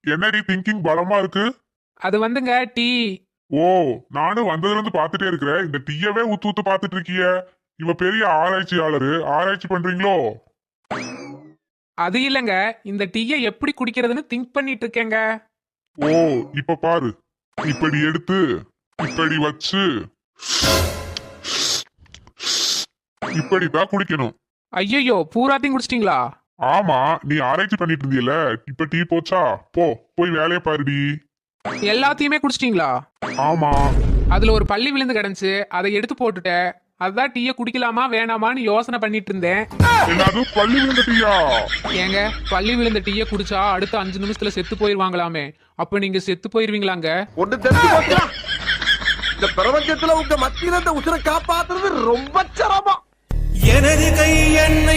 என்னடி திங்கிங் பலமா இருக்கு? அது வந்துங்க டீ. ஓ, நானும் வந்ததுல இருந்து பாத்துட்டே இருக்கிறேன். இந்த டீயவே ஊத்து ஊத்து பாத்துட்டு இருக்கிய. இவ பெரிய ஆராய்ச்சியாளரு, ஆராய்ச்சி பண்றீங்களோ? அது இல்லைங்க, இந்த டீயை எப்படி குடிக்கிறதுன்னு திங்க் பண்ணிட்டு இருக்கேங்க. ஓ, இப்ப பாரு. இப்படி எடுத்து இப்படி வச்சு இப்படிதான் குடிக்கணும். ஐயோ, பூராத்தையும் குடிச்சிட்டீங்களா? ஆமா, நீ ஆராய்ச்சி பண்ணிட்டு இருந்தியல, இப்ப டீ போச்சா? போய் வேலையை பாருடி. எல்லாத்தையுமே குடிச்சிட்டீங்களா? ஆமா. அதுல ஒரு பள்ளி விழுந்து கிடந்துச்சு, அதை எடுத்து போட்டுட்டேன். அதான் டீயை குடிக்கலாமா வேணாமான்னு யோசனை பண்ணிட்டு இருந்தேன். என்னது பள்ளி விழுந்த டீயா? ஏங்க, பள்ளி விழுந்த டீயை குடிச்சா அடுத்த 5 நிமிஷத்துல செத்து போயிருவாங்களாமே. அப்ப நீங்க செத்து போயிருவீங்களாங்க? ஒன்று தெரிஞ்சு போச்சுடா. இந்த பிரபஞ்சத்துல உங்க மத்தியில இந்த உசுரை காப்பாத்துறது ரொம்ப சிரமம். எனது கை என்னை